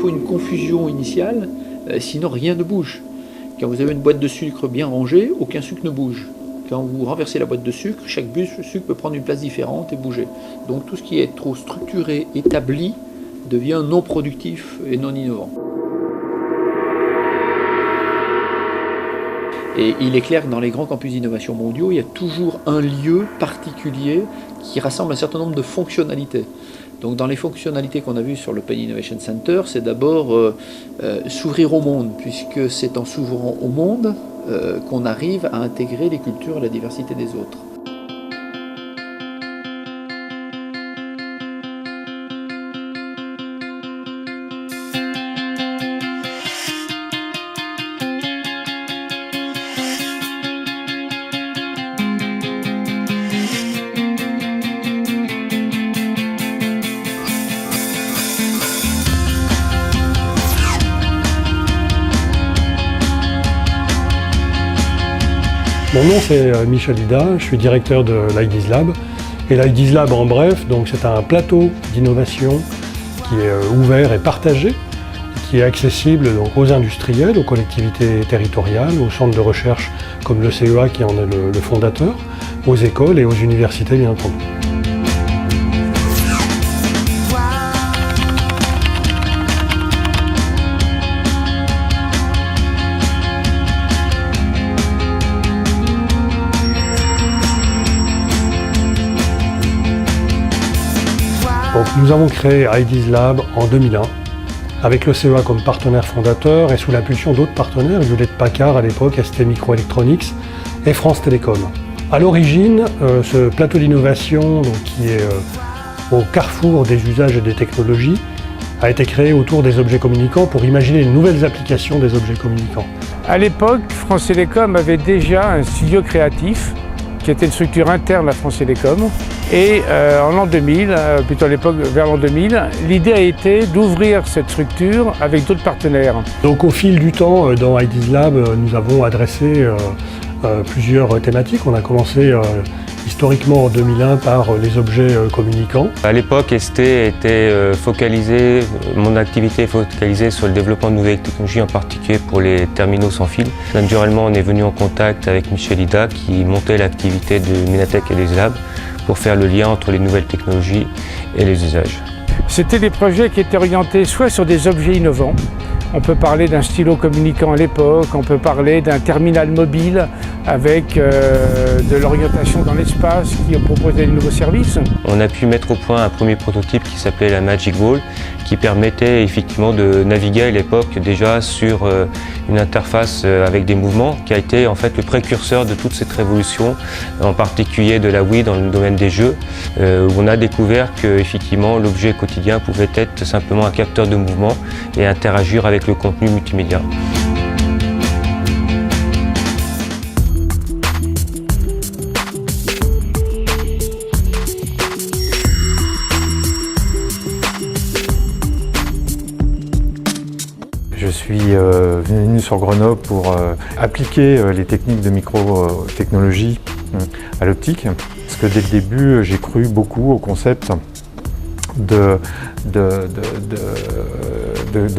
faut une confusion initiale, sinon rien ne bouge. Quand vous avez une boîte de sucre bien rangée, aucun sucre ne bouge. Quand vous renversez la boîte de sucre, chaque sucre peut prendre une place différente et bouger. Donc tout ce qui est trop structuré, établi, devient non productif et non innovant. Et il est clair que dans les grands campus d'innovation mondiaux, il y a toujours un lieu particulier qui rassemble un certain nombre de fonctionnalités. Donc dans les fonctionnalités qu'on a vues sur l'Open Innovation Center, c'est d'abord s'ouvrir au monde, puisque c'est en s'ouvrant au monde qu'on arrive à intégrer les cultures et la diversité des autres. Mon nom c'est Michel Hida, je suis directeur de l'IDEAS Lab. Et l'IDEAS Lab en bref, c'est un plateau d'innovation qui est ouvert et partagé, qui est accessible aux industriels, aux collectivités territoriales, aux centres de recherche comme le CEA qui en est le fondateur, aux écoles et aux universités bien entendu. Donc, nous avons créé IDEAS Lab en 2001 avec le CEA comme partenaire fondateur et sous l'impulsion d'autres partenaires, Hewlett-Packard à l'époque, ST Microelectronics et France Télécom. À l'origine, ce plateau d'innovation qui est au carrefour des usages et des technologies a été créé autour des objets communicants pour imaginer de nouvelles applications des objets communicants. À l'époque, France Télécom avait déjà un studio créatif qui était une structure interne à France Télécom. Et en l'an 2000, plutôt à l'époque vers l'an 2000, l'idée a été d'ouvrir cette structure avec d'autres partenaires. Donc au fil du temps, dans IDEAS Lab, nous avons adressé plusieurs thématiques. On a commencé historiquement en 2001 par les objets communicants. À l'époque, ST était focalisé, mon activité est focalisée sur le développement de nouvelles technologies, en particulier pour les terminaux sans fil. Naturellement, on est venu en contact avec Michel Hida qui montait l'activité de Minatech et des Labs pour faire le lien entre les nouvelles technologies et les usages. C'était des projets qui étaient orientés soit sur des objets innovants. On peut parler d'un stylo communicant à l'époque, on peut parler d'un terminal mobile avec de l'orientation dans l'espace qui proposait de nouveaux services. On a pu mettre au point un premier prototype qui s'appelait la Magic Ball, qui permettait effectivement de naviguer à l'époque déjà sur une interface avec des mouvements, qui a été en fait le précurseur de toute cette révolution, en particulier de la Wii dans le domaine des jeux, où on a découvert que effectivement l'objet quotidien pouvait être simplement un capteur de mouvement et interagir avec le contenu multimédia. Je suis venu sur Grenoble pour appliquer les techniques de microtechnologie à l'optique, parce que dès le début, j'ai cru beaucoup au concept de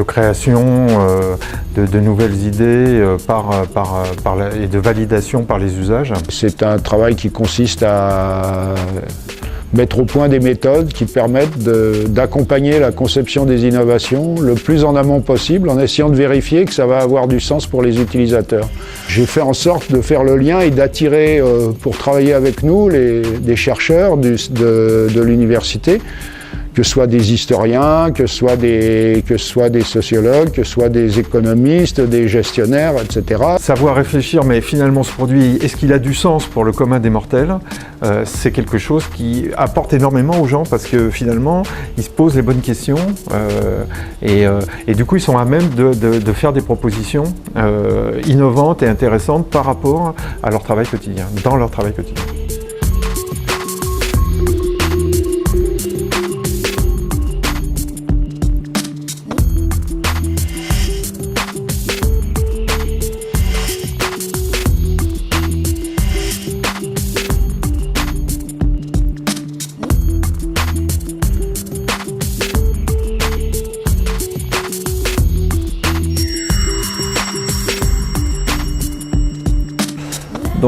création de nouvelles idées et de validation par les usages. C'est un travail qui consiste à mettre au point des méthodes qui permettent d'accompagner la conception des innovations le plus en amont possible en essayant de vérifier que ça va avoir du sens pour les utilisateurs. J'ai fait en sorte de faire le lien et d'attirer pour travailler avec nous des chercheurs de l'université, que ce soit des historiens, que ce soit des sociologues, que ce soit des économistes, des gestionnaires, etc. Savoir réfléchir, mais finalement ce produit, est-ce qu'il a du sens pour le commun des mortels? C'est quelque chose qui apporte énormément aux gens parce que finalement, ils se posent les bonnes questions et du coup, ils sont à même de faire des propositions innovantes et intéressantes par rapport à leur travail quotidien, dans leur travail quotidien.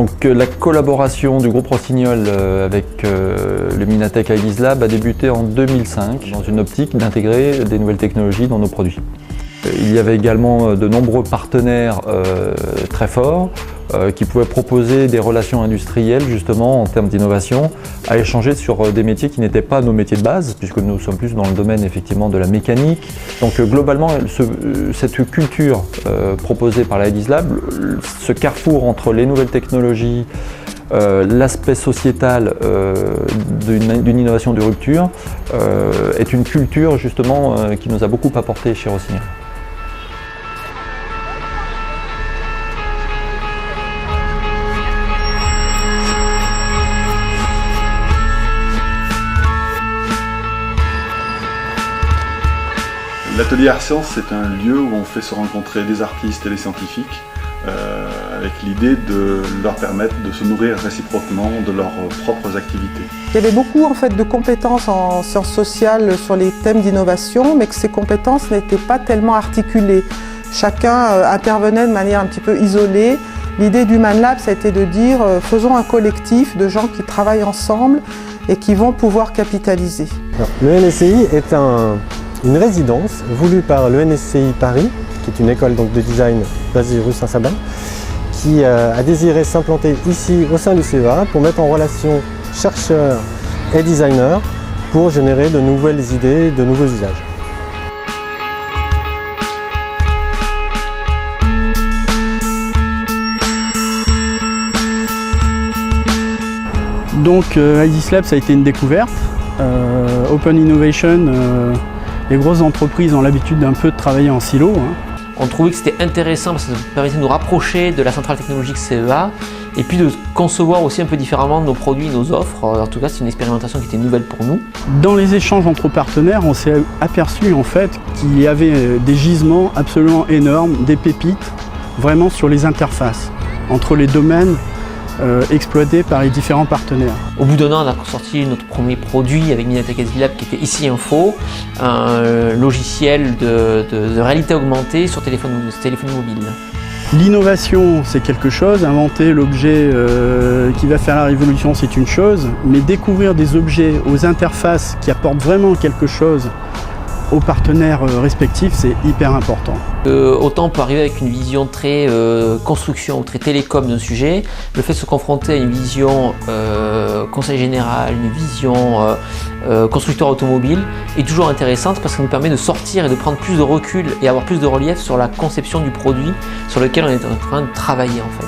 Donc la collaboration du groupe Rossignol avec le Minatec Ideas Lab a débuté en 2005 dans une optique d'intégrer des nouvelles technologies dans nos produits. Il y avait également de nombreux partenaires très forts qui pouvaient proposer des relations industrielles justement en termes d'innovation à échanger sur des métiers qui n'étaient pas nos métiers de base puisque nous sommes plus dans le domaine effectivement de la mécanique. Donc globalement cette culture proposée par la Ideas Lab, ce carrefour entre les nouvelles technologies, l'aspect sociétal d'une innovation de rupture est une culture justement qui nous a beaucoup apporté chez Rossignol. L'atelier Art Science, c'est un lieu où on fait se rencontrer des artistes et des scientifiques avec l'idée de leur permettre de se nourrir réciproquement de leurs propres activités. Il y avait beaucoup en fait, de compétences en sciences sociales sur les thèmes d'innovation, mais que ces compétences n'étaient pas tellement articulées. Chacun intervenait de manière un petit peu isolée. L'idée d'Human Lab, ça a été de dire faisons un collectif de gens qui travaillent ensemble et qui vont pouvoir capitaliser. Le NSCI est une résidence voulue par le NSCI Paris, qui est une école donc, de design basée rue Saint-Sabin, qui a désiré s'implanter ici au sein du CEA pour mettre en relation chercheurs et designers pour générer de nouvelles idées, de nouveaux usages. Donc Ideas Lab, ça a été une découverte. Open Innovation, les grosses entreprises ont l'habitude d'un peu de travailler en silo. On trouvait que c'était intéressant parce que ça nous permettait de nous rapprocher de la centrale technologique CEA et puis de concevoir aussi un peu différemment nos produits, nos offres. En tout cas, c'est une expérimentation qui était nouvelle pour nous. Dans les échanges entre partenaires, on s'est aperçu en fait qu'il y avait des gisements absolument énormes, des pépites, vraiment sur les interfaces entre les domaines exploités par les différents partenaires. Au bout d'un an, on a sorti notre premier produit avec Minatec Ideas Lab qui était Ici Info, un logiciel de réalité augmentée sur téléphone mobile. L'innovation, c'est quelque chose, inventer l'objet qui va faire la révolution, c'est une chose, mais découvrir des objets aux interfaces qui apportent vraiment quelque chose aux partenaires respectifs, c'est hyper important. Autant on peut arriver avec une vision très construction ou très télécom d'un sujet, le fait de se confronter à une vision conseil général, une vision constructeur automobile est toujours intéressante parce que ça nous permet de sortir et de prendre plus de recul et avoir plus de relief sur la conception du produit sur lequel on est en train de travailler en fait.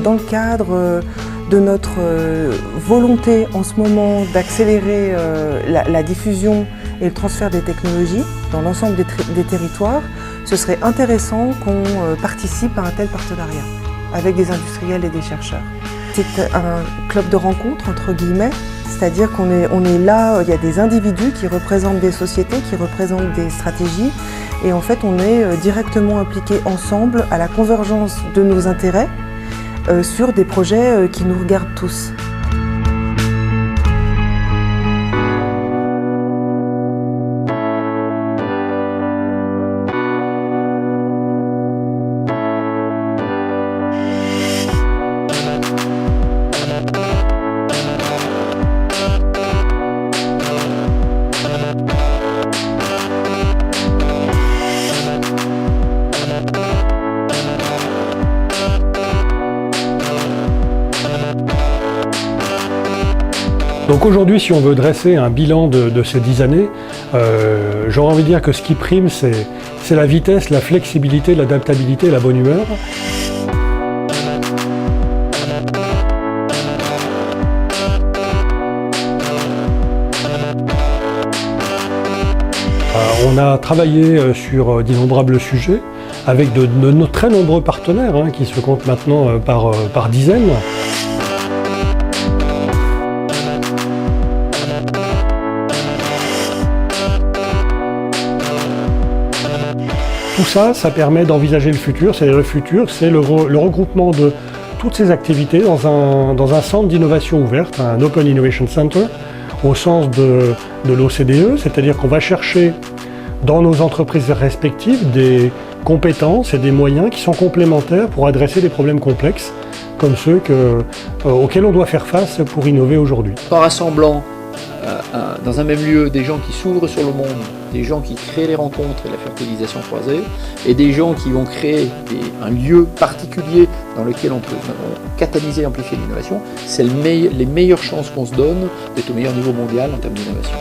Dans le cadre de notre volonté en ce moment d'accélérer la diffusion et le transfert des technologies dans l'ensemble des territoires, ce serait intéressant qu'on participe à un tel partenariat avec des industriels et des chercheurs. C'est un club de rencontre entre guillemets, c'est-à-dire qu'on est là, il y a des individus qui représentent des sociétés, qui représentent des stratégies et en fait on est directement impliqués ensemble à la convergence de nos intérêts sur des projets qui nous regardent tous. Donc aujourd'hui, si on veut dresser un bilan de ces 10 années, j'aurais envie de dire que ce qui prime, c'est la vitesse, la flexibilité, l'adaptabilité et la bonne humeur. On a travaillé sur d'innombrables sujets avec de très nombreux partenaires qui se comptent maintenant par dizaines. Tout ça, ça permet d'envisager le futur. C'est-à-dire le futur, c'est le regroupement de toutes ces activités dans un centre d'innovation ouverte, un Open Innovation Center, au sens de l'OCDE, c'est-à-dire qu'on va chercher dans nos entreprises respectives des compétences et des moyens qui sont complémentaires pour adresser des problèmes complexes comme ceux auxquels on doit faire face pour innover aujourd'hui. En rassemblant dans un même lieu des gens qui s'ouvrent sur le monde, des gens qui créent les rencontres et la fertilisation croisée, et des gens qui vont créer un lieu particulier dans lequel on peut catalyser et amplifier l'innovation, c'est les meilleures chances qu'on se donne d'être au meilleur niveau mondial en termes d'innovation.